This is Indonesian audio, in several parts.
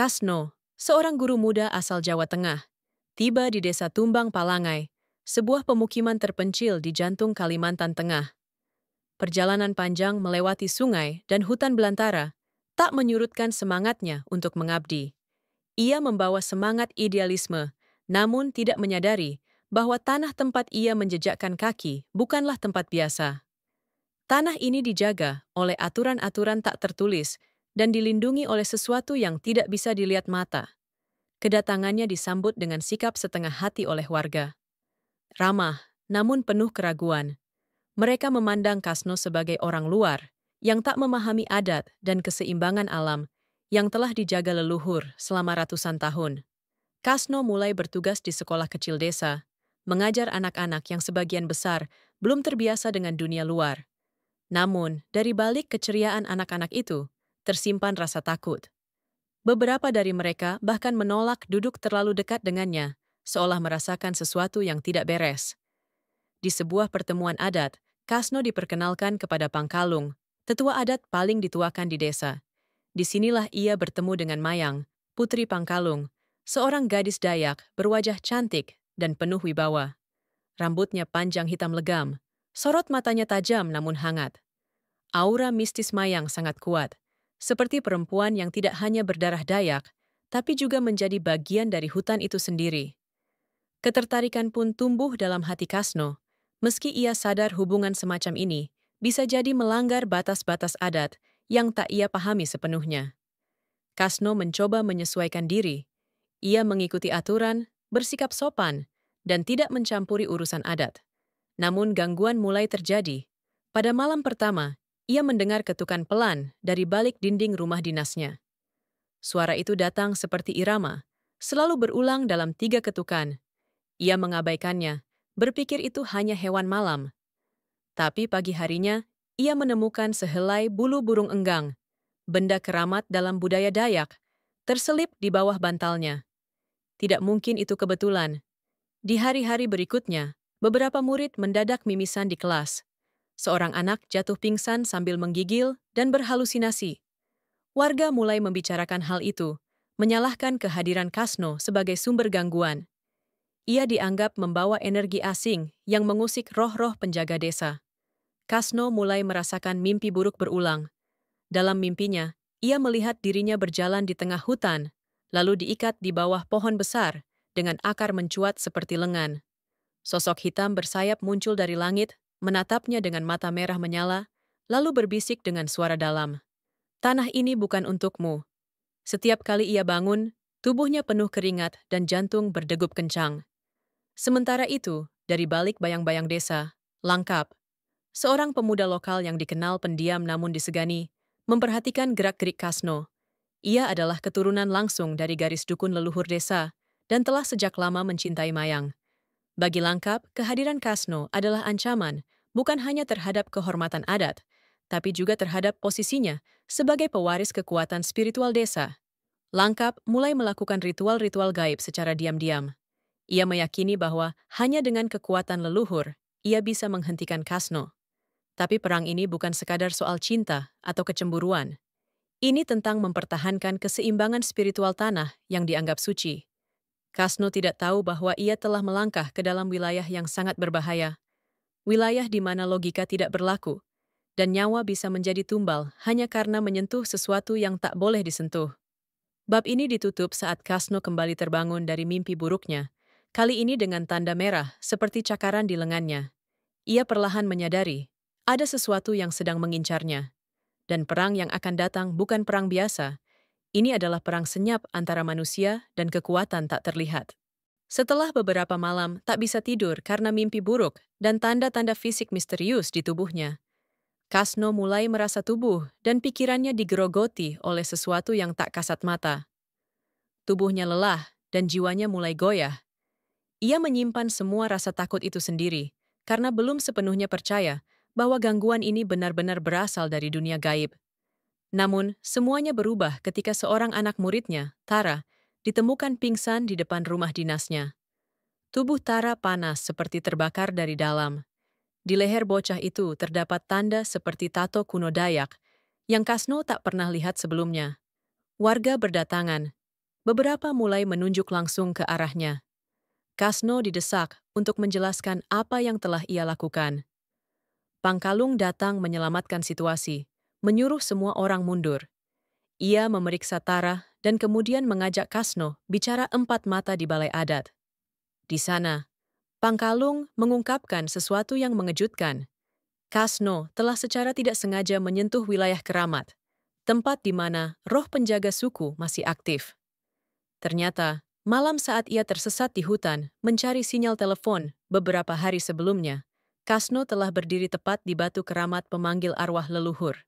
Kasno, seorang guru muda asal Jawa Tengah, tiba di desa Tumbang Palangai, sebuah pemukiman terpencil di jantung Kalimantan Tengah. Perjalanan panjang melewati sungai dan hutan belantara tak menyurutkan semangatnya untuk mengabdi. Ia membawa semangat idealisme, namun tidak menyadari bahwa tanah tempat ia menjejakkan kaki bukanlah tempat biasa. Tanah ini dijaga oleh aturan-aturan tak tertulis dan dilindungi oleh sesuatu yang tidak bisa dilihat mata. Kedatangannya disambut dengan sikap setengah hati oleh warga. Ramah, namun penuh keraguan. Mereka memandang Kasno sebagai orang luar yang tak memahami adat dan keseimbangan alam yang telah dijaga leluhur selama ratusan tahun. Kasno mulai bertugas di sekolah kecil desa, mengajar anak-anak yang sebagian besar belum terbiasa dengan dunia luar. Namun, dari balik keceriaan anak-anak itu, tersimpan rasa takut. Beberapa dari mereka bahkan menolak duduk terlalu dekat dengannya, seolah merasakan sesuatu yang tidak beres. Di sebuah pertemuan adat, Kasno diperkenalkan kepada Pangkalung, tetua adat paling dituakan di desa. Disinilah ia bertemu dengan Mayang, putri Pangkalung, seorang gadis Dayak berwajah cantik dan penuh wibawa. Rambutnya panjang hitam legam, sorot matanya tajam namun hangat. Aura mistis Mayang sangat kuat, seperti perempuan yang tidak hanya berdarah Dayak, tapi juga menjadi bagian dari hutan itu sendiri. Ketertarikan pun tumbuh dalam hati Kasno, meski ia sadar hubungan semacam ini bisa jadi melanggar batas-batas adat yang tak ia pahami sepenuhnya. Kasno mencoba menyesuaikan diri. Ia mengikuti aturan, bersikap sopan, dan tidak mencampuri urusan adat. Namun gangguan mulai terjadi. Pada malam pertama, ia mendengar ketukan pelan dari balik dinding rumah dinasnya. Suara itu datang seperti irama, selalu berulang dalam 3 ketukan. Ia mengabaikannya, berpikir itu hanya hewan malam. Tapi pagi harinya, ia menemukan sehelai bulu burung enggang, benda keramat dalam budaya Dayak, terselip di bawah bantalnya. Tidak mungkin itu kebetulan. Di hari-hari berikutnya, beberapa murid mendadak mimisan di kelas. Seorang anak jatuh pingsan sambil menggigil dan berhalusinasi. Warga mulai membicarakan hal itu, menyalahkan kehadiran Kasno sebagai sumber gangguan. Ia dianggap membawa energi asing yang mengusik roh-roh penjaga desa. Kasno mulai merasakan mimpi buruk berulang. Dalam mimpinya, ia melihat dirinya berjalan di tengah hutan, lalu diikat di bawah pohon besar dengan akar mencuat seperti lengan. Sosok hitam bersayap muncul dari langit, menatapnya dengan mata merah menyala, lalu berbisik dengan suara dalam. "Tanah ini bukan untukmu." Setiap kali ia bangun, tubuhnya penuh keringat dan jantung berdegup kencang. Sementara itu, dari balik bayang-bayang desa, Langkap, seorang pemuda lokal yang dikenal pendiam namun disegani, memperhatikan gerak-gerik Kasno. Ia adalah keturunan langsung dari garis dukun leluhur desa dan telah sejak lama mencintai Mayang. Bagi Langkap, kehadiran Kasno adalah ancaman bukan hanya terhadap kehormatan adat, tapi juga terhadap posisinya sebagai pewaris kekuatan spiritual desa. Langkap mulai melakukan ritual-ritual gaib secara diam-diam. Ia meyakini bahwa hanya dengan kekuatan leluhur, ia bisa menghentikan Kasno. Tapi perang ini bukan sekadar soal cinta atau kecemburuan. Ini tentang mempertahankan keseimbangan spiritual tanah yang dianggap suci. Kasno tidak tahu bahwa ia telah melangkah ke dalam wilayah yang sangat berbahaya. Wilayah di mana logika tidak berlaku, dan nyawa bisa menjadi tumbal hanya karena menyentuh sesuatu yang tak boleh disentuh. Bab ini ditutup saat Kasno kembali terbangun dari mimpi buruknya, kali ini dengan tanda merah seperti cakaran di lengannya. Ia perlahan menyadari, ada sesuatu yang sedang mengincarnya. Dan perang yang akan datang bukan perang biasa. Ini adalah perang senyap antara manusia dan kekuatan tak terlihat. Setelah beberapa malam tak bisa tidur karena mimpi buruk dan tanda-tanda fisik misterius di tubuhnya, Kasno mulai merasa tubuh dan pikirannya digerogoti oleh sesuatu yang tak kasat mata. Tubuhnya lelah dan jiwanya mulai goyah. Ia menyimpan semua rasa takut itu sendiri, karena belum sepenuhnya percaya bahwa gangguan ini benar-benar berasal dari dunia gaib. Namun, semuanya berubah ketika seorang anak muridnya, Tara, ditemukan pingsan di depan rumah dinasnya. Tubuh Tara panas seperti terbakar dari dalam. Di leher bocah itu terdapat tanda seperti tato kuno Dayak, yang Kasno tak pernah lihat sebelumnya. Warga berdatangan, Beberapa mulai menunjuk langsung ke arahnya. Kasno didesak untuk menjelaskan apa yang telah ia lakukan. Pangkalung datang menyelamatkan situasi, menyuruh semua orang mundur. Ia memeriksa Tara dan kemudian mengajak Kasno bicara empat mata di balai adat. Di sana, Pangkalung mengungkapkan sesuatu yang mengejutkan. Kasno telah secara tidak sengaja menyentuh wilayah keramat, tempat di mana roh penjaga suku masih aktif. Ternyata, malam saat ia tersesat di hutan mencari sinyal telepon beberapa hari sebelumnya, Kasno telah berdiri tepat di batu keramat pemanggil arwah leluhur.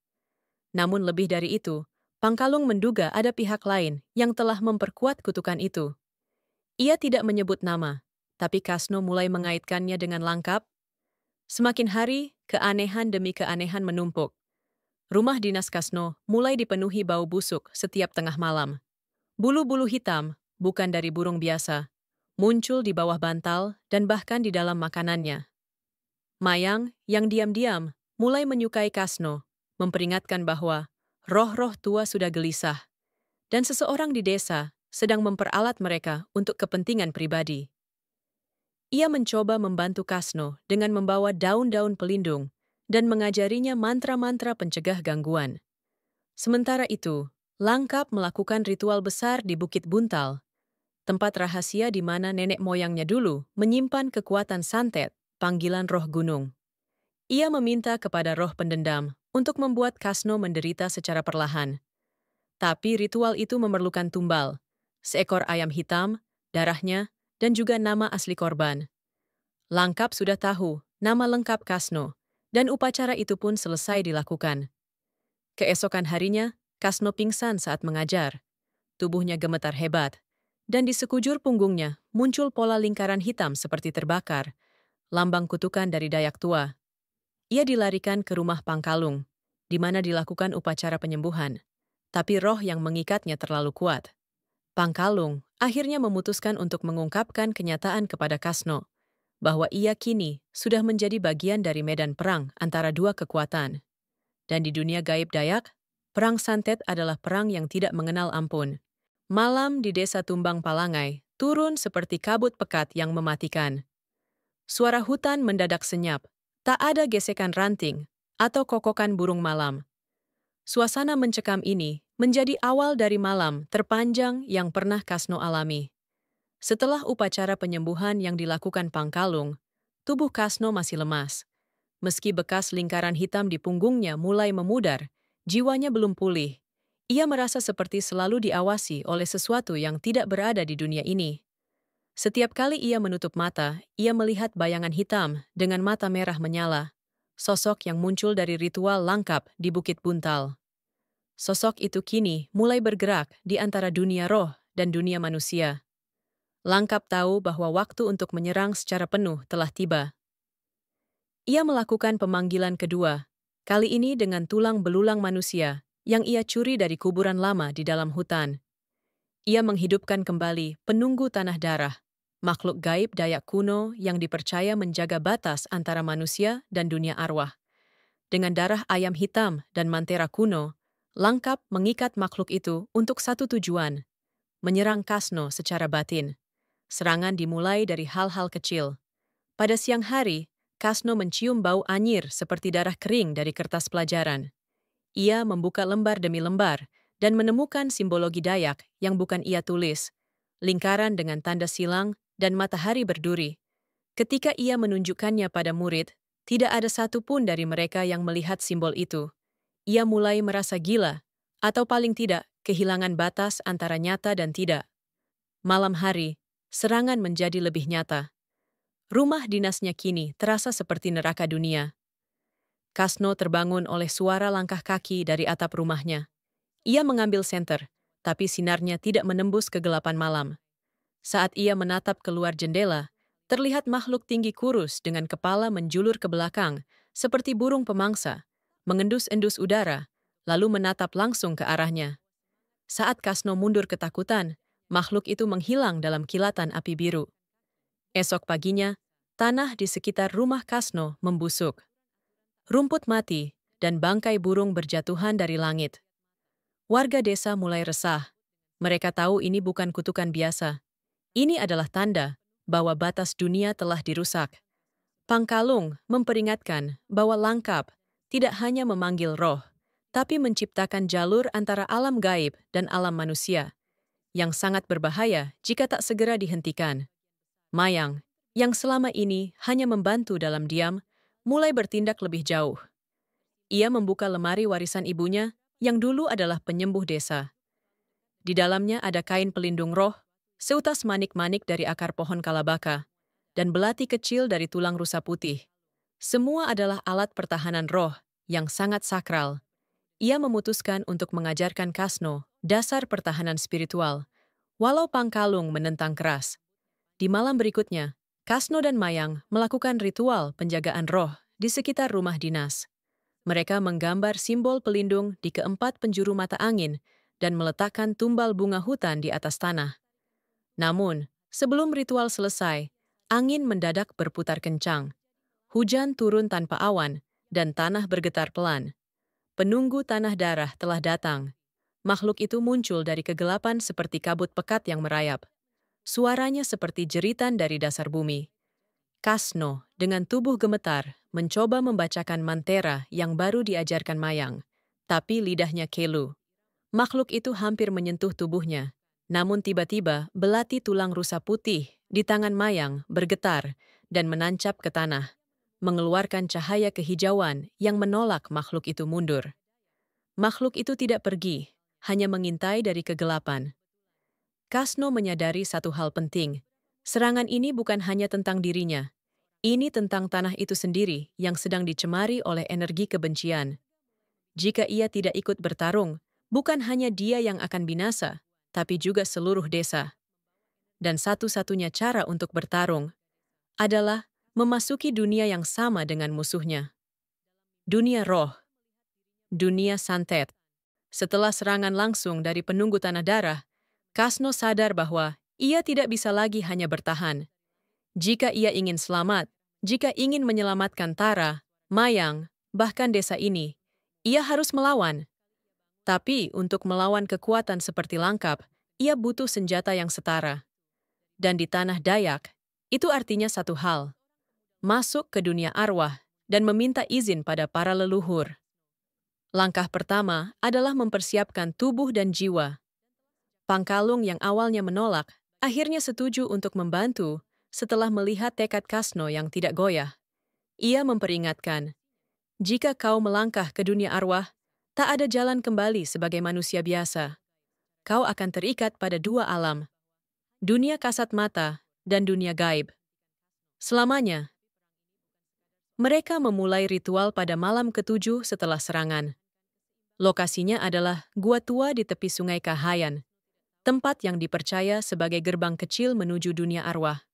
Namun lebih dari itu, Pangkalung menduga ada pihak lain yang telah memperkuat kutukan itu. Ia tidak menyebut nama, tapi Kasno mulai mengaitkannya dengan lengkap. Semakin hari, keanehan demi keanehan menumpuk. Rumah dinas Kasno mulai dipenuhi bau busuk setiap tengah malam. Bulu-bulu hitam, bukan dari burung biasa, muncul di bawah bantal dan bahkan di dalam makanannya. Mayang, yang diam-diam, mulai menyukai Kasno, memperingatkan bahwa roh-roh tua sudah gelisah, dan seseorang di desa sedang memperalat mereka untuk kepentingan pribadi. Ia mencoba membantu Kasno dengan membawa daun-daun pelindung dan mengajarinya mantra-mantra pencegah gangguan. Sementara itu, Langkap melakukan ritual besar di Bukit Buntal, tempat rahasia di mana nenek moyangnya dulu menyimpan kekuatan santet, panggilan roh gunung. Ia meminta kepada roh pendendam untuk membuat Kasno menderita secara perlahan. Tapi ritual itu memerlukan tumbal, seekor ayam hitam, darahnya, dan juga nama asli korban. Langkap sudah tahu nama lengkap Kasno, dan upacara itu pun selesai dilakukan. Keesokan harinya, Kasno pingsan saat mengajar. Tubuhnya gemetar hebat, dan di sekujur punggungnya muncul pola lingkaran hitam seperti terbakar, lambang kutukan dari Dayak tua. Ia dilarikan ke rumah Pangkalung, di mana dilakukan upacara penyembuhan, tapi roh yang mengikatnya terlalu kuat. Pangkalung akhirnya memutuskan untuk mengungkapkan kenyataan kepada Kasno, bahwa ia kini sudah menjadi bagian dari medan perang antara dua kekuatan. Dan di dunia gaib Dayak, perang santet adalah perang yang tidak mengenal ampun. Malam di desa Tumbang Palangai turun seperti kabut pekat yang mematikan. Suara hutan mendadak senyap, tak ada gesekan ranting atau kokokan burung malam. Suasana mencekam ini menjadi awal dari malam terpanjang yang pernah Kasno alami. Setelah upacara penyembuhan yang dilakukan Pangkalung, tubuh Kasno masih lemas. Meski bekas lingkaran hitam di punggungnya mulai memudar, jiwanya belum pulih. Ia merasa seperti selalu diawasi oleh sesuatu yang tidak berada di dunia ini. Setiap kali ia menutup mata, ia melihat bayangan hitam dengan mata merah menyala. Sosok yang muncul dari ritual Langkap di Bukit Buntal. Sosok itu kini mulai bergerak di antara dunia roh dan dunia manusia. Langkap tahu bahwa waktu untuk menyerang secara penuh telah tiba. Ia melakukan pemanggilan kedua, kali ini dengan tulang belulang manusia yang ia curi dari kuburan lama di dalam hutan. Ia menghidupkan kembali penunggu tanah darah, makhluk gaib Dayak kuno yang dipercaya menjaga batas antara manusia dan dunia arwah. Dengan darah ayam hitam dan mantera kuno, Langkap mengikat makhluk itu untuk satu tujuan, menyerang Kasno secara batin. Serangan dimulai dari hal-hal kecil. Pada siang hari, Kasno mencium bau anyir seperti darah kering dari kertas pelajaran. Ia membuka lembar demi lembar dan menemukan simbologi Dayak yang bukan ia tulis, lingkaran dengan tanda silang dan matahari berduri. Ketika ia menunjukkannya pada murid, tidak ada satupun dari mereka yang melihat simbol itu. Ia mulai merasa gila, atau paling tidak, kehilangan batas antara nyata dan tidak. Malam hari, serangan menjadi lebih nyata. Rumah dinasnya kini terasa seperti neraka dunia. Kasno terbangun oleh suara langkah kaki dari atap rumahnya. Ia mengambil senter, tapi sinarnya tidak menembus kegelapan malam. Saat ia menatap keluar jendela, terlihat makhluk tinggi kurus dengan kepala menjulur ke belakang, seperti burung pemangsa, mengendus-endus udara, lalu menatap langsung ke arahnya. Saat Kasno mundur ketakutan, makhluk itu menghilang dalam kilatan api biru. Esok paginya, tanah di sekitar rumah Kasno membusuk. Rumput mati dan bangkai burung berjatuhan dari langit. Warga desa mulai resah. Mereka tahu ini bukan kutukan biasa. Ini adalah tanda bahwa batas dunia telah dirusak. Pangkalung memperingatkan bahwa Langkap tidak hanya memanggil roh, tapi menciptakan jalur antara alam gaib dan alam manusia, yang sangat berbahaya jika tak segera dihentikan. Mayang, yang selama ini hanya membantu dalam diam, mulai bertindak lebih jauh. Ia membuka lemari warisan ibunya, yang dulu adalah penyembuh desa. Di dalamnya ada kain pelindung roh, seutas manik-manik dari akar pohon kalabaka, dan belati kecil dari tulang rusa putih. Semua adalah alat pertahanan roh yang sangat sakral. Ia memutuskan untuk mengajarkan Kasno dasar pertahanan spiritual, walau Pangkalung menentang keras. Di malam berikutnya, Kasno dan Mayang melakukan ritual penjagaan roh di sekitar rumah dinas. Mereka menggambar simbol pelindung di keempat penjuru mata angin dan meletakkan tumbal bunga hutan di atas tanah. Namun, sebelum ritual selesai, angin mendadak berputar kencang. Hujan turun tanpa awan, dan tanah bergetar pelan. Penunggu tanah darah telah datang. Makhluk itu muncul dari kegelapan seperti kabut pekat yang merayap. Suaranya seperti jeritan dari dasar bumi. Kasno, dengan tubuh gemetar, mencoba membacakan mantera yang baru diajarkan Mayang. Tapi lidahnya kelu. Makhluk itu hampir menyentuh tubuhnya. Namun tiba-tiba, belati tulang rusa putih di tangan Mayang bergetar dan menancap ke tanah, mengeluarkan cahaya kehijauan yang menolak makhluk itu mundur. Makhluk itu tidak pergi, hanya mengintai dari kegelapan. Kasno menyadari satu hal penting. Serangan ini bukan hanya tentang dirinya. Ini tentang tanah itu sendiri yang sedang dicemari oleh energi kebencian. Jika ia tidak ikut bertarung, bukan hanya dia yang akan binasa, tapi juga seluruh desa. Dan satu-satunya cara untuk bertarung adalah memasuki dunia yang sama dengan musuhnya. Dunia roh. Dunia santet. Setelah serangan langsung dari penunggu tanah darah, Kasno sadar bahwa ia tidak bisa lagi hanya bertahan. Jika ia ingin selamat, jika ingin menyelamatkan Tara, Mayang, bahkan desa ini, ia harus melawan. Tapi untuk melawan kekuatan seperti Langkap, ia butuh senjata yang setara. Dan di tanah Dayak, itu artinya satu hal. Masuk ke dunia arwah dan meminta izin pada para leluhur. Langkah pertama adalah mempersiapkan tubuh dan jiwa. Pangkalung yang awalnya menolak, akhirnya setuju untuk membantu setelah melihat tekad Kasno yang tidak goyah. Ia memperingatkan, jika kau melangkah ke dunia arwah, tak ada jalan kembali sebagai manusia biasa. Kau akan terikat pada dua alam, dunia kasat mata dan dunia gaib. Selamanya. Mereka memulai ritual pada malam ke-7 setelah serangan. Lokasinya adalah gua tua di tepi sungai Kahayan, tempat yang dipercaya sebagai gerbang kecil menuju dunia arwah.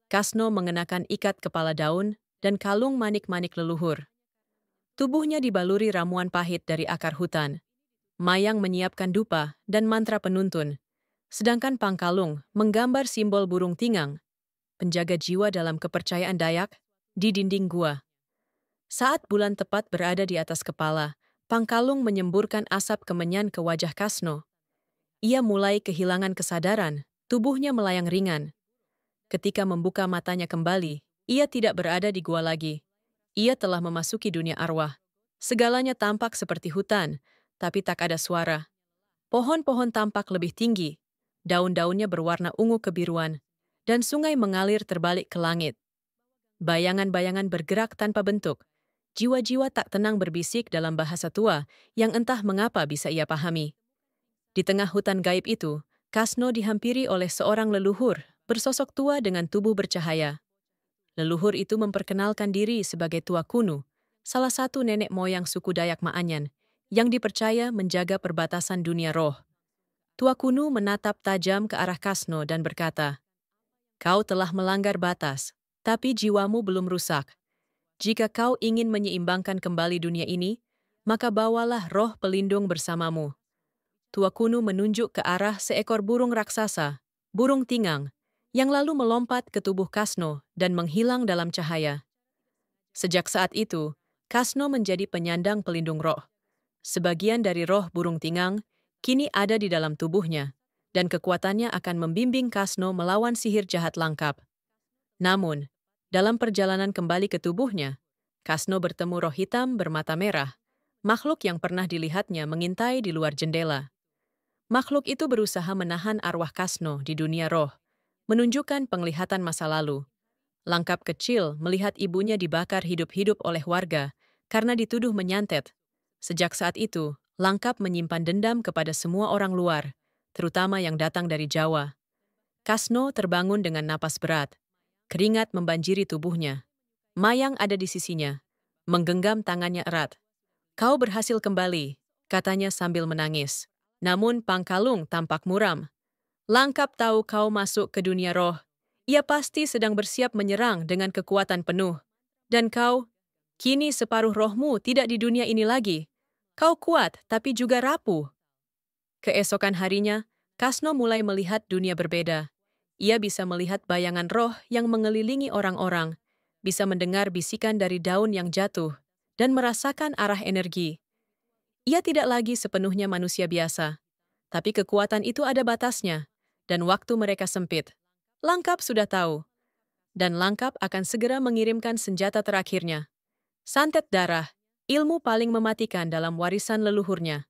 Kasno mengenakan ikat kepala daun dan kalung manik-manik leluhur. Tubuhnya dibaluri ramuan pahit dari akar hutan. Mayang menyiapkan dupa dan mantra penuntun, sedangkan Pangkalung menggambar simbol burung tingang, penjaga jiwa dalam kepercayaan Dayak, di dinding gua. Saat bulan tepat berada di atas kepala, Pangkalung menyemburkan asap kemenyan ke wajah Kasno. Ia mulai kehilangan kesadaran, tubuhnya melayang ringan. Ketika membuka matanya kembali, ia tidak berada di gua lagi. Ia telah memasuki dunia arwah. Segalanya tampak seperti hutan, tapi tak ada suara. Pohon-pohon tampak lebih tinggi, daun-daunnya berwarna ungu kebiruan, dan sungai mengalir terbalik ke langit. Bayangan-bayangan bergerak tanpa bentuk. Jiwa-jiwa tak tenang berbisik dalam bahasa tua yang entah mengapa bisa ia pahami. Di tengah hutan gaib itu, Kasno dihampiri oleh seorang leluhur bersosok tua dengan tubuh bercahaya. Leluhur itu memperkenalkan diri sebagai Tua Kuno, salah satu nenek moyang suku Dayak Maanyan, yang dipercaya menjaga perbatasan dunia roh. Tua Kuno menatap tajam ke arah Kasno dan berkata, "Kau telah melanggar batas, tapi jiwamu belum rusak. Jika kau ingin menyeimbangkan kembali dunia ini, maka bawalah roh pelindung bersamamu." Tua Kuno menunjuk ke arah seekor burung raksasa, burung tingang, yang lalu melompat ke tubuh Kasno dan menghilang dalam cahaya. Sejak saat itu, Kasno menjadi penyandang pelindung roh. Sebagian dari roh burung tingang kini ada di dalam tubuhnya, dan kekuatannya akan membimbing Kasno melawan sihir jahat Langkap. Namun, dalam perjalanan kembali ke tubuhnya, Kasno bertemu roh hitam bermata merah, makhluk yang pernah dilihatnya mengintai di luar jendela. Makhluk itu berusaha menahan arwah Kasno di dunia roh, menunjukkan penglihatan masa lalu. Langkap kecil melihat ibunya dibakar hidup-hidup oleh warga karena dituduh menyantet. Sejak saat itu, Langkap menyimpan dendam kepada semua orang luar, terutama yang datang dari Jawa. Kasno terbangun dengan napas berat. Keringat membanjiri tubuhnya. Mayang ada di sisinya, menggenggam tangannya erat. "Kau berhasil kembali," katanya sambil menangis. Namun Pangkalung tampak muram. "Langkap tahu kau masuk ke dunia roh. Ia pasti sedang bersiap menyerang dengan kekuatan penuh. Dan kau, kini separuh rohmu tidak di dunia ini lagi. Kau kuat, tapi juga rapuh." Keesokan harinya, Kasno mulai melihat dunia berbeda. Ia bisa melihat bayangan roh yang mengelilingi orang-orang, bisa mendengar bisikan dari daun yang jatuh, dan merasakan arah energi. Ia tidak lagi sepenuhnya manusia biasa, tapi kekuatan itu ada batasnya, dan waktu mereka sempit. Langkap sudah tahu, dan Langkap akan segera mengirimkan senjata terakhirnya. Santet darah, ilmu paling mematikan dalam warisan leluhurnya.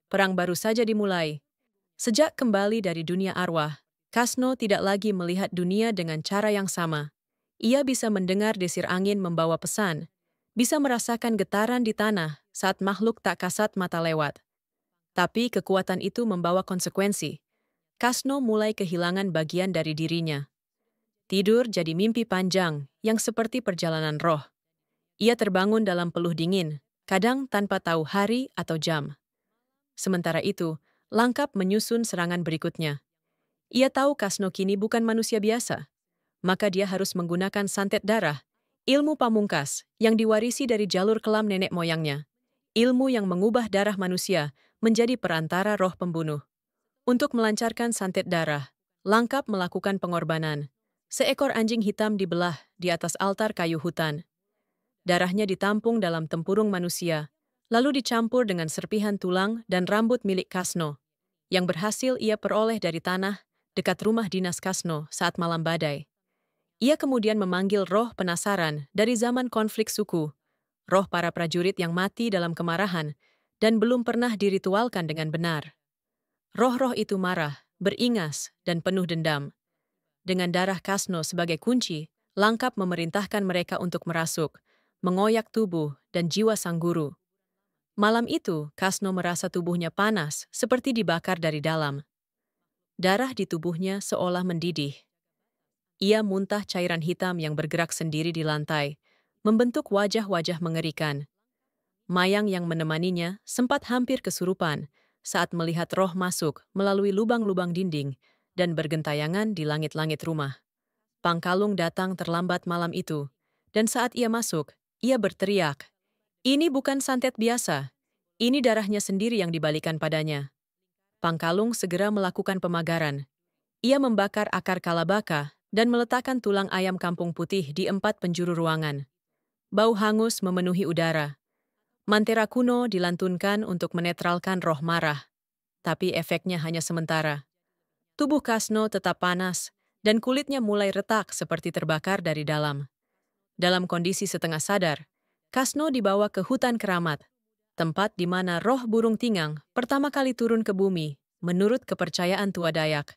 Perang baru saja dimulai. Sejak kembali dari dunia arwah, Kasno tidak lagi melihat dunia dengan cara yang sama. Ia bisa mendengar desir angin membawa pesan, bisa merasakan getaran di tanah saat makhluk tak kasat mata lewat. Tapi kekuatan itu membawa konsekuensi. Kasno mulai kehilangan bagian dari dirinya. Tidur jadi mimpi panjang yang seperti perjalanan roh. Ia terbangun dalam peluh dingin, kadang tanpa tahu hari atau jam. Sementara itu, Langkap menyusun serangan berikutnya. Ia tahu Kasno kini bukan manusia biasa, maka dia harus menggunakan santet darah, ilmu pamungkas yang diwarisi dari jalur kelam nenek moyangnya, ilmu yang mengubah darah manusia menjadi perantara roh pembunuh. Untuk melancarkan santet darah, Langkap melakukan pengorbanan. Seekor anjing hitam dibelah di atas altar kayu hutan. Darahnya ditampung dalam tempurung manusia, lalu dicampur dengan serpihan tulang dan rambut milik Kasno, yang berhasil ia peroleh dari tanah dekat rumah dinas Kasno saat malam badai. Ia kemudian memanggil roh penasaran dari zaman konflik suku, roh para prajurit yang mati dalam kemarahan dan belum pernah diritualkan dengan benar. Roh-roh itu marah, beringas, dan penuh dendam. Dengan darah Kasno sebagai kunci, Langkap memerintahkan mereka untuk merasuk, mengoyak tubuh dan jiwa sang guru. Malam itu, Kasno merasa tubuhnya panas, seperti dibakar dari dalam. Darah di tubuhnya seolah mendidih. Ia muntah cairan hitam yang bergerak sendiri di lantai, membentuk wajah-wajah mengerikan. Mayang yang menemaninya sempat hampir kesurupan saat melihat roh masuk melalui lubang-lubang dinding dan bergentayangan di langit-langit rumah. Pangkalung datang terlambat malam itu, dan saat ia masuk, ia berteriak, "Ini bukan santet biasa, ini darahnya sendiri yang dibalikan padanya." Pangkalung segera melakukan pemagaran. Ia membakar akar kalabaka dan meletakkan tulang ayam kampung putih di 4 penjuru ruangan. Bau hangus memenuhi udara. Mantera kuno dilantunkan untuk menetralkan roh marah, tapi efeknya hanya sementara. Tubuh Kasno tetap panas, dan kulitnya mulai retak seperti terbakar dari dalam. Dalam kondisi setengah sadar, Kasno dibawa ke hutan keramat, tempat di mana roh burung tingang pertama kali turun ke bumi, menurut kepercayaan tua Dayak.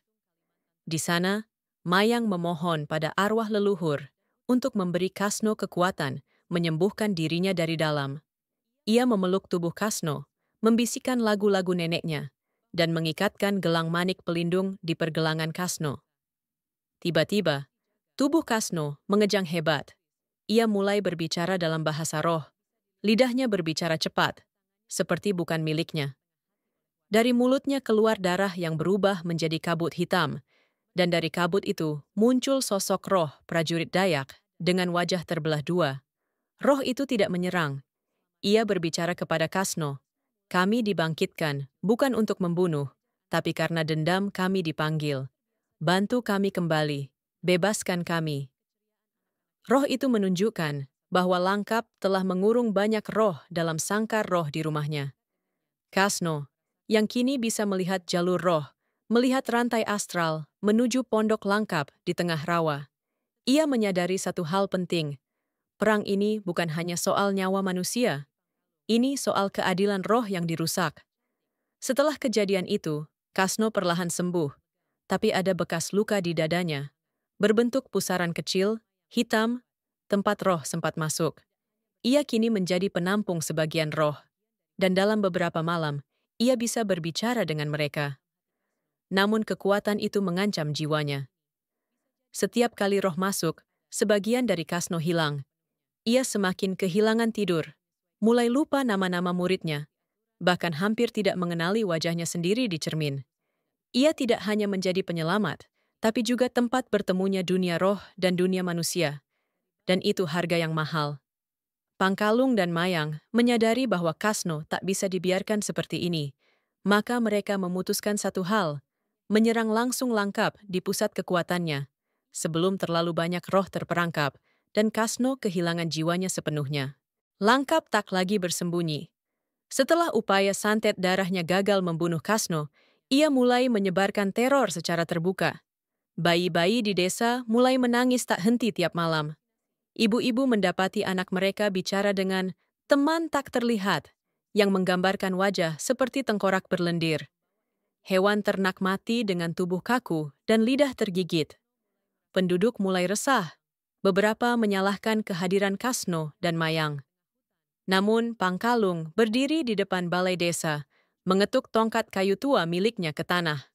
Di sana, Mayang memohon pada arwah leluhur untuk memberi Kasno kekuatan menyembuhkan dirinya dari dalam. Ia memeluk tubuh Kasno, membisikkan lagu-lagu neneknya, dan mengikatkan gelang manik pelindung di pergelangan Kasno. Tiba-tiba, tubuh Kasno mengejang hebat. Ia mulai berbicara dalam bahasa roh. Lidahnya berbicara cepat, seperti bukan miliknya. Dari mulutnya keluar darah yang berubah menjadi kabut hitam, dan dari kabut itu muncul sosok roh prajurit Dayak dengan wajah terbelah dua. Roh itu tidak menyerang. Ia berbicara kepada Kasno, "Kami dibangkitkan bukan untuk membunuh, tapi karena dendam kami dipanggil. Bantu kami kembali, bebaskan kami." Roh itu menunjukkan bahwa Langkap telah mengurung banyak roh dalam sangkar roh di rumahnya. Kasno, yang kini bisa melihat jalur roh, melihat rantai astral menuju pondok Langkap di tengah rawa. Ia menyadari satu hal penting. Perang ini bukan hanya soal nyawa manusia. Ini soal keadilan roh yang dirusak. Setelah kejadian itu, Kasno perlahan sembuh, tapi ada bekas luka di dadanya, berbentuk pusaran kecil, hitam, tempat roh sempat masuk. Ia kini menjadi penampung sebagian roh, dan dalam beberapa malam, ia bisa berbicara dengan mereka. Namun kekuatan itu mengancam jiwanya. Setiap kali roh masuk, sebagian dari Kasno hilang. Ia semakin kehilangan tidur, mulai lupa nama-nama muridnya, bahkan hampir tidak mengenali wajahnya sendiri di cermin. Ia tidak hanya menjadi penyelamat, tapi juga tempat bertemunya dunia roh dan dunia manusia. Dan itu harga yang mahal. Pangkalung dan Mayang menyadari bahwa Kasno tak bisa dibiarkan seperti ini. Maka mereka memutuskan satu hal, menyerang langsung Langkap di pusat kekuatannya, sebelum terlalu banyak roh terperangkap, dan Kasno kehilangan jiwanya sepenuhnya. Langkap tak lagi bersembunyi. Setelah upaya santet darahnya gagal membunuh Kasno, ia mulai menyebarkan teror secara terbuka. Bayi-bayi di desa mulai menangis tak henti tiap malam. Ibu-ibu mendapati anak mereka bicara dengan teman tak terlihat, yang menggambarkan wajah seperti tengkorak berlendir. Hewan ternak mati dengan tubuh kaku dan lidah tergigit. Penduduk mulai resah. Beberapa menyalahkan kehadiran Kasno dan Mayang. Namun Pangkalung berdiri di depan balai desa, mengetuk tongkat kayu tua miliknya ke tanah.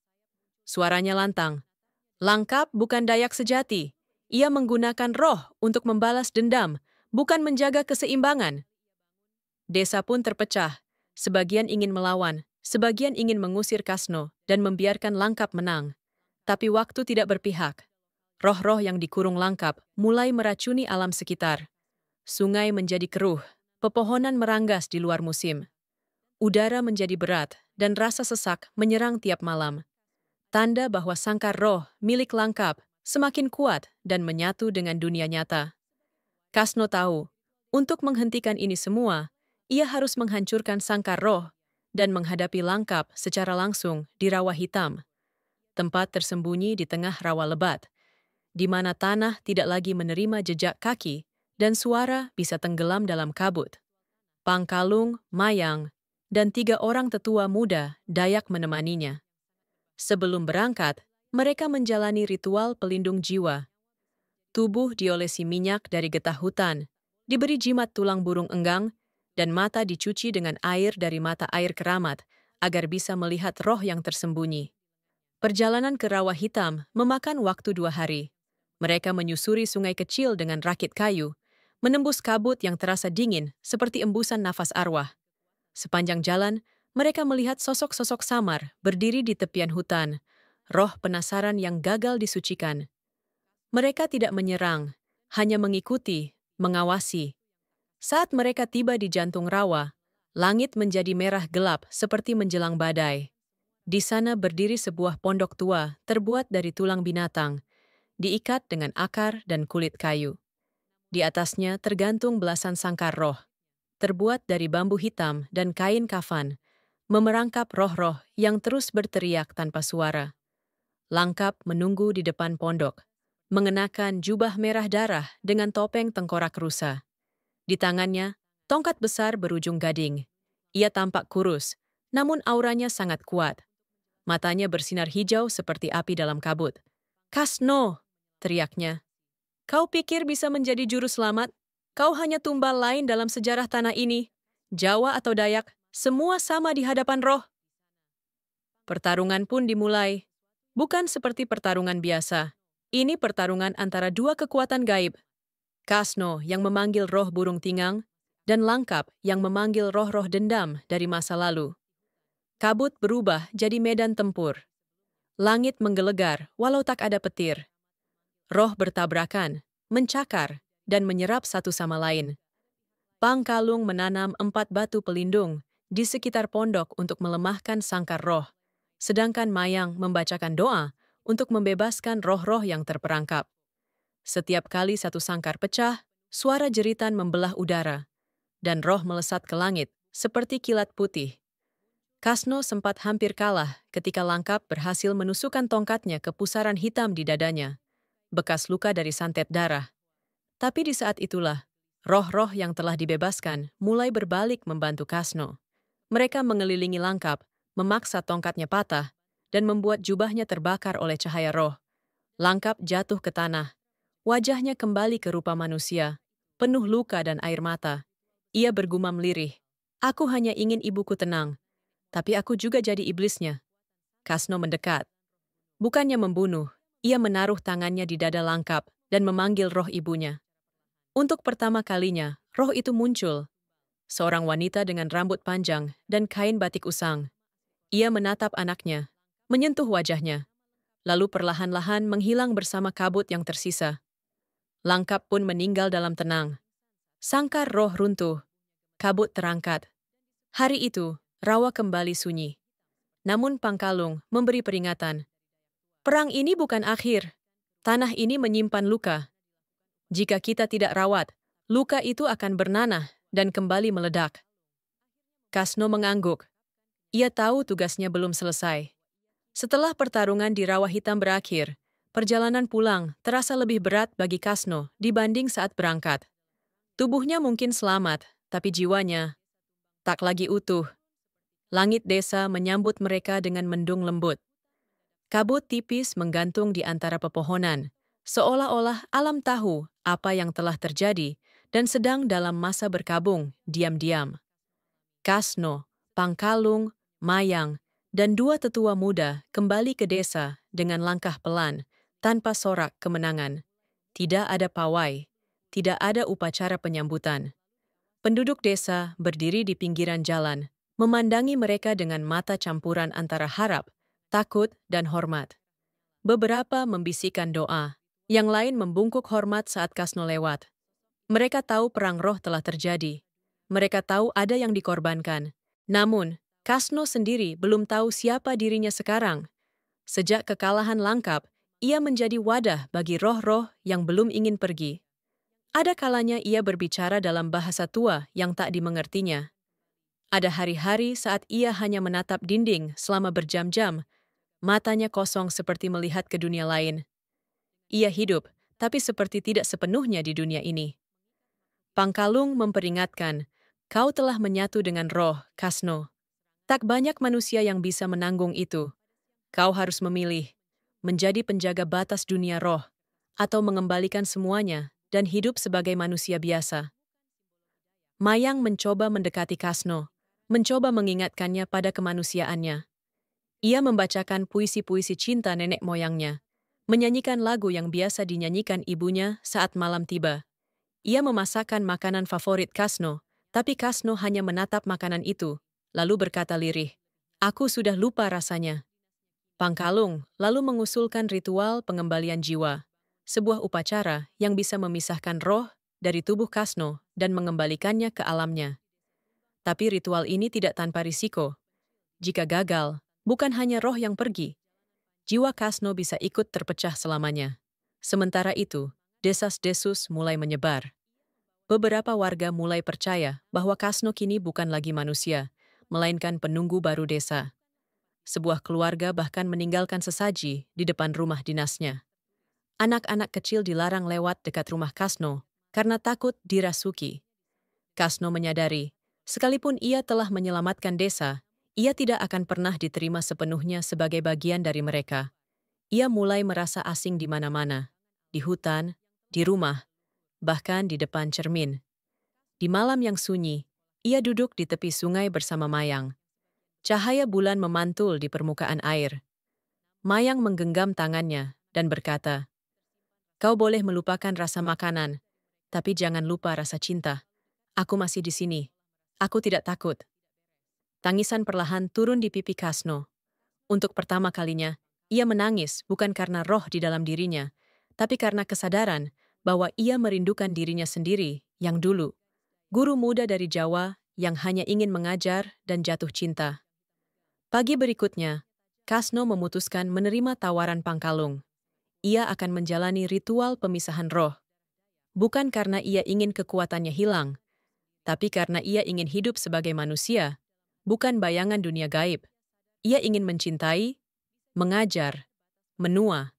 Suaranya lantang. Langkap bukan Dayak sejati. Ia menggunakan roh untuk membalas dendam, bukan menjaga keseimbangan. Desa pun terpecah. Sebagian ingin melawan, sebagian ingin mengusir Kasno dan membiarkan Langkap menang. Tapi waktu tidak berpihak. Roh-roh yang dikurung Langkap mulai meracuni alam sekitar. Sungai menjadi keruh, pepohonan meranggas di luar musim. Udara menjadi berat dan rasa sesak menyerang tiap malam. Tanda bahwa sangkar roh milik Langkap semakin kuat dan menyatu dengan dunia nyata. Kasno tahu, untuk menghentikan ini semua, ia harus menghancurkan sangkar roh dan menghadapi Langkap secara langsung di rawa hitam. Tempat tersembunyi di tengah rawa lebat, di mana tanah tidak lagi menerima jejak kaki dan suara bisa tenggelam dalam kabut. Pangkalung, Mayang, dan 3 orang tetua muda Dayak menemaninya. Sebelum berangkat, mereka menjalani ritual pelindung jiwa. Tubuh diolesi minyak dari getah hutan, diberi jimat tulang burung enggang, dan mata dicuci dengan air dari mata air keramat agar bisa melihat roh yang tersembunyi. Perjalanan ke rawa hitam memakan waktu 2 hari. Mereka menyusuri sungai kecil dengan rakit kayu, menembus kabut yang terasa dingin seperti embusan nafas arwah. Sepanjang jalan, mereka melihat sosok-sosok samar berdiri di tepian hutan, roh penasaran yang gagal disucikan. Mereka tidak menyerang, hanya mengikuti, mengawasi. Saat mereka tiba di jantung rawa, langit menjadi merah gelap seperti menjelang badai. Di sana berdiri sebuah pondok tua terbuat dari tulang binatang, diikat dengan akar dan kulit kayu. Di atasnya tergantung belasan sangkar roh, terbuat dari bambu hitam dan kain kafan, memerangkap roh-roh yang terus berteriak tanpa suara. Langkap menunggu di depan pondok, mengenakan jubah merah darah dengan topeng tengkorak rusa. Di tangannya, tongkat besar berujung gading. Ia tampak kurus, namun auranya sangat kuat. Matanya bersinar hijau seperti api dalam kabut. "Kasno!" teriaknya. "Kau pikir bisa menjadi juru selamat? Kau hanya tumbal lain dalam sejarah tanah ini. Jawa atau Dayak, semua sama di hadapan roh." Pertarungan pun dimulai. Bukan seperti pertarungan biasa. Ini pertarungan antara 2 kekuatan gaib. Kasno yang memanggil roh burung tingang, dan Langkap yang memanggil roh-roh dendam dari masa lalu. Kabut berubah jadi medan tempur. Langit menggelegar walau tak ada petir. Roh bertabrakan, mencakar, dan menyerap satu sama lain. Pangkalung menanam 4 batu pelindung di sekitar pondok untuk melemahkan sangkar roh, sedangkan Mayang membacakan doa untuk membebaskan roh-roh yang terperangkap. Setiap kali satu sangkar pecah, suara jeritan membelah udara, dan roh melesat ke langit seperti kilat putih. Kasno sempat hampir kalah ketika Langkap berhasil menusukkan tongkatnya ke pusaran hitam di dadanya, bekas luka dari santet darah. Tapi di saat itulah, roh-roh yang telah dibebaskan mulai berbalik membantu Kasno. Mereka mengelilingi Langkap, memaksa tongkatnya patah, dan membuat jubahnya terbakar oleh cahaya roh. Langkap jatuh ke tanah. Wajahnya kembali ke rupa manusia, penuh luka dan air mata. Ia bergumam lirih, "Aku hanya ingin ibuku tenang, tapi aku juga jadi iblisnya." Kasno mendekat. Bukannya membunuh, ia menaruh tangannya di dada Langkap dan memanggil roh ibunya. Untuk pertama kalinya, roh itu muncul. Seorang wanita dengan rambut panjang dan kain batik usang. Ia menatap anaknya, menyentuh wajahnya, lalu perlahan-lahan menghilang bersama kabut yang tersisa. Langkap pun meninggal dalam tenang. Sangkar roh runtuh, kabut terangkat. Hari itu, rawa kembali sunyi. Namun Pangkalung memberi peringatan. Perang ini bukan akhir. Tanah ini menyimpan luka. Jika kita tidak rawat, luka itu akan bernanah dan kembali meledak. Kasno mengangguk. Ia tahu tugasnya belum selesai. Setelah pertarungan di rawa hitam berakhir, perjalanan pulang terasa lebih berat bagi Kasno dibanding saat berangkat. Tubuhnya mungkin selamat, tapi jiwanya tak lagi utuh. Langit desa menyambut mereka dengan mendung lembut. Kabut tipis menggantung di antara pepohonan, seolah-olah alam tahu apa yang telah terjadi dan sedang dalam masa berkabung, diam-diam. Kasno, Pangkalung, Mayang, dan dua tetua muda kembali ke desa dengan langkah pelan, tanpa sorak kemenangan. Tidak ada pawai, tidak ada upacara penyambutan. Penduduk desa berdiri di pinggiran jalan, memandangi mereka dengan mata campuran antara harap, takut, dan hormat. Beberapa membisikkan doa, yang lain membungkuk hormat saat Kasno lewat. Mereka tahu perang roh telah terjadi. Mereka tahu ada yang dikorbankan. Namun, Kasno sendiri belum tahu siapa dirinya sekarang. Sejak kekalahan Langkap, ia menjadi wadah bagi roh-roh yang belum ingin pergi. Ada kalanya ia berbicara dalam bahasa tua yang tak dimengertinya. Ada hari-hari saat ia hanya menatap dinding selama berjam-jam, matanya kosong seperti melihat ke dunia lain. Ia hidup, tapi seperti tidak sepenuhnya di dunia ini. Pangkalung memperingatkan, "Kau telah menyatu dengan roh, Kasno. Tak banyak manusia yang bisa menanggung itu. Kau harus memilih, menjadi penjaga batas dunia roh, atau mengembalikan semuanya dan hidup sebagai manusia biasa." Mayang mencoba mendekati Kasno, mencoba mengingatkannya pada kemanusiaannya. Ia membacakan puisi-puisi cinta nenek moyangnya, menyanyikan lagu yang biasa dinyanyikan ibunya saat malam tiba. Ia memasakkan makanan favorit Kasno, tapi Kasno hanya menatap makanan itu, lalu berkata lirih, "Aku sudah lupa rasanya." Pangkalung lalu mengusulkan ritual pengembalian jiwa, sebuah upacara yang bisa memisahkan roh dari tubuh Kasno dan mengembalikannya ke alamnya. Tapi ritual ini tidak tanpa risiko. Jika gagal, bukan hanya roh yang pergi, jiwa Kasno bisa ikut terpecah selamanya. Sementara itu, desas-desus mulai menyebar. Beberapa warga mulai percaya bahwa Kasno kini bukan lagi manusia, melainkan penunggu baru desa. Sebuah keluarga bahkan meninggalkan sesaji di depan rumah dinasnya. Anak-anak kecil dilarang lewat dekat rumah Kasno karena takut dirasuki. Kasno menyadari, sekalipun ia telah menyelamatkan desa, ia tidak akan pernah diterima sepenuhnya sebagai bagian dari mereka. Ia mulai merasa asing di mana-mana, di hutan, di rumah, bahkan di depan cermin. Di malam yang sunyi, ia duduk di tepi sungai bersama Mayang. Cahaya bulan memantul di permukaan air. Mayang menggenggam tangannya dan berkata, "Kau boleh melupakan rasa makanan, tapi jangan lupa rasa cinta. Aku masih di sini. Aku tidak takut." Tangisan perlahan turun di pipi Kasno. Untuk pertama kalinya, ia menangis bukan karena roh di dalam dirinya, tapi karena kesadaran bahwa ia merindukan dirinya sendiri yang dulu, guru muda dari Jawa yang hanya ingin mengajar dan jatuh cinta. Pagi berikutnya, Kasno memutuskan menerima tawaran Pangkalung. Ia akan menjalani ritual pemisahan roh. Bukan karena ia ingin kekuatannya hilang, tapi karena ia ingin hidup sebagai manusia, bukan bayangan dunia gaib. Ia ingin mencintai, mengajar, menua.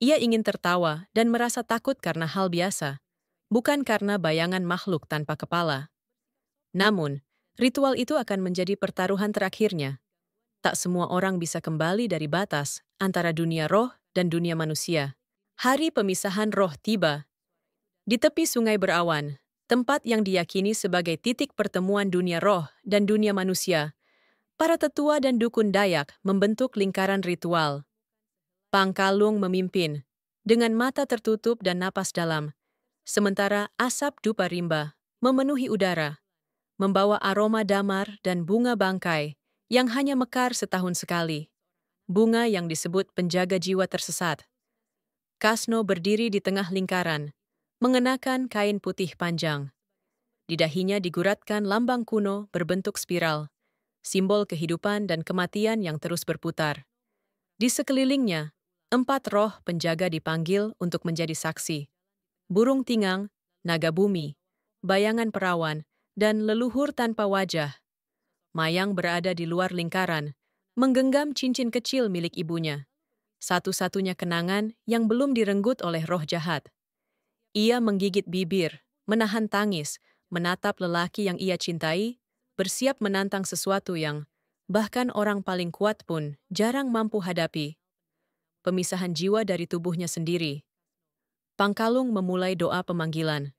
Ia ingin tertawa dan merasa takut karena hal biasa, bukan karena bayangan makhluk tanpa kepala. Namun, ritual itu akan menjadi pertaruhan terakhirnya. Tak semua orang bisa kembali dari batas antara dunia roh dan dunia manusia. Hari pemisahan roh tiba. Di tepi sungai berawan, tempat yang diyakini sebagai titik pertemuan dunia roh dan dunia manusia, para tetua dan dukun Dayak membentuk lingkaran ritual. Pangkalung memimpin, dengan mata tertutup dan napas dalam, sementara asap dupa rimba memenuhi udara, membawa aroma damar dan bunga bangkai yang hanya mekar setahun sekali. Bunga yang disebut penjaga jiwa tersesat. Kasno berdiri di tengah lingkaran, mengenakan kain putih panjang. Di dahinya diguratkan lambang kuno berbentuk spiral, simbol kehidupan dan kematian yang terus berputar. Di sekelilingnya, 4 roh penjaga dipanggil untuk menjadi saksi. Burung tingang, naga bumi, bayangan perawan, dan leluhur tanpa wajah. Mayang berada di luar lingkaran, menggenggam cincin kecil milik ibunya. Satu-satunya kenangan yang belum direnggut oleh roh jahat. Ia menggigit bibir, menahan tangis, menatap lelaki yang ia cintai, bersiap menantang sesuatu yang bahkan orang paling kuat pun jarang mampu hadapi. Pemisahan jiwa dari tubuhnya sendiri. Pangkalung memulai doa pemanggilan.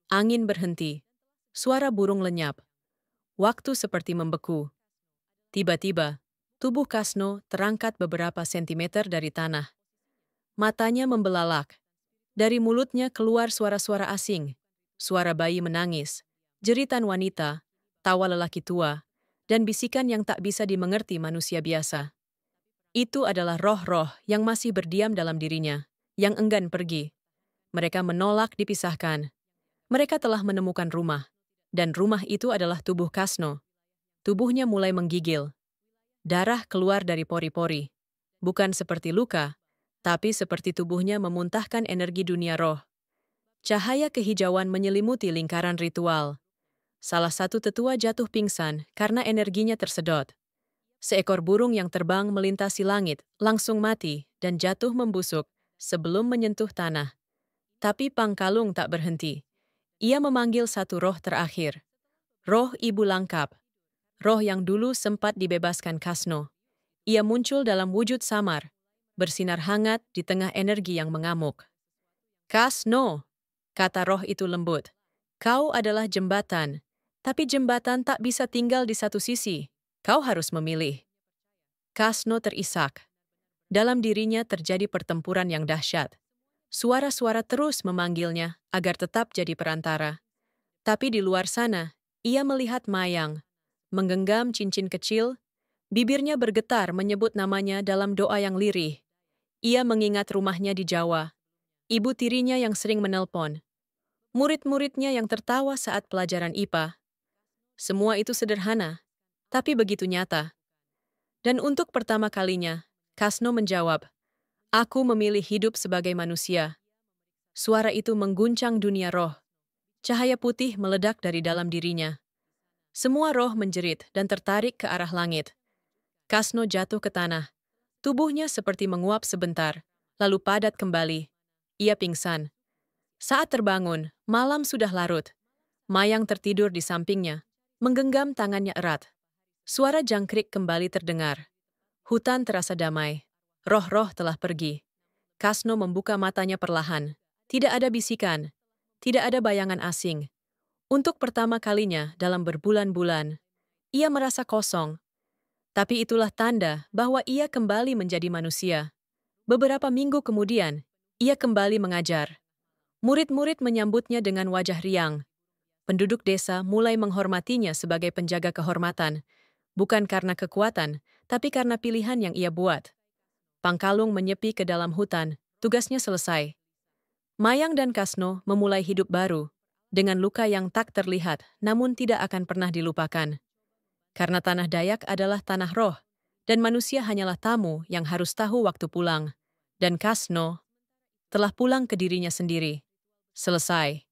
Angin berhenti. Suara burung lenyap. Waktu seperti membeku. Tiba-tiba, tubuh Kasno terangkat beberapa sentimeter dari tanah. Matanya membelalak. Dari mulutnya keluar suara-suara asing. Suara bayi menangis, jeritan wanita, tawa lelaki tua, dan bisikan yang tak bisa dimengerti manusia biasa. Itu adalah roh-roh yang masih berdiam dalam dirinya, yang enggan pergi. Mereka menolak dipisahkan. Mereka telah menemukan rumah, dan rumah itu adalah tubuh Kasno. Tubuhnya mulai menggigil. Darah keluar dari pori-pori. Bukan seperti luka, tapi seperti tubuhnya memuntahkan energi dunia roh. Cahaya kehijauan menyelimuti lingkaran ritual. Salah satu tetua jatuh pingsan karena energinya tersedot. Seekor burung yang terbang melintasi langit langsung mati dan jatuh membusuk sebelum menyentuh tanah. Tapi Pangkalung tak berhenti. Ia memanggil satu roh terakhir. Roh Ibu Langkap. Roh yang dulu sempat dibebaskan Kasno. Ia muncul dalam wujud samar, bersinar hangat di tengah energi yang mengamuk. Kasno, kata roh itu lembut. Kau adalah jembatan, tapi jembatan tak bisa tinggal di satu sisi. Kau harus memilih. Kasno terisak. Dalam dirinya terjadi pertempuran yang dahsyat. Suara-suara terus memanggilnya agar tetap jadi perantara. Tapi di luar sana, ia melihat Mayang, menggenggam cincin kecil, bibirnya bergetar menyebut namanya dalam doa yang lirih. Ia mengingat rumahnya di Jawa, ibu tirinya yang sering menelpon, murid-muridnya yang tertawa saat pelajaran IPA. Semua itu sederhana, tapi begitu nyata. Dan untuk pertama kalinya, Kasno menjawab, "Aku memilih hidup sebagai manusia." Suara itu mengguncang dunia roh. Cahaya putih meledak dari dalam dirinya. Semua roh menjerit dan tertarik ke arah langit. Kasno jatuh ke tanah. Tubuhnya seperti menguap sebentar, lalu padat kembali. Ia pingsan. Saat terbangun, malam sudah larut. Mayang tertidur di sampingnya, menggenggam tangannya erat. Suara jangkrik kembali terdengar. Hutan terasa damai. Roh-roh telah pergi. Kasno membuka matanya perlahan. Tidak ada bisikan. Tidak ada bayangan asing. Untuk pertama kalinya dalam berbulan-bulan, ia merasa kosong. Tapi itulah tanda bahwa ia kembali menjadi manusia. Beberapa minggu kemudian, ia kembali mengajar. Murid-murid menyambutnya dengan wajah riang. Penduduk desa mulai menghormatinya sebagai penjaga kehormatan, bukan karena kekuatan, tapi karena pilihan yang ia buat. Pangkalung menyepi ke dalam hutan, tugasnya selesai. Mayang dan Kasno memulai hidup baru, dengan luka yang tak terlihat, namun tidak akan pernah dilupakan. Karena tanah Dayak adalah tanah roh, dan manusia hanyalah tamu yang harus tahu waktu pulang. Dan Kasno telah pulang ke dirinya sendiri. Selesai.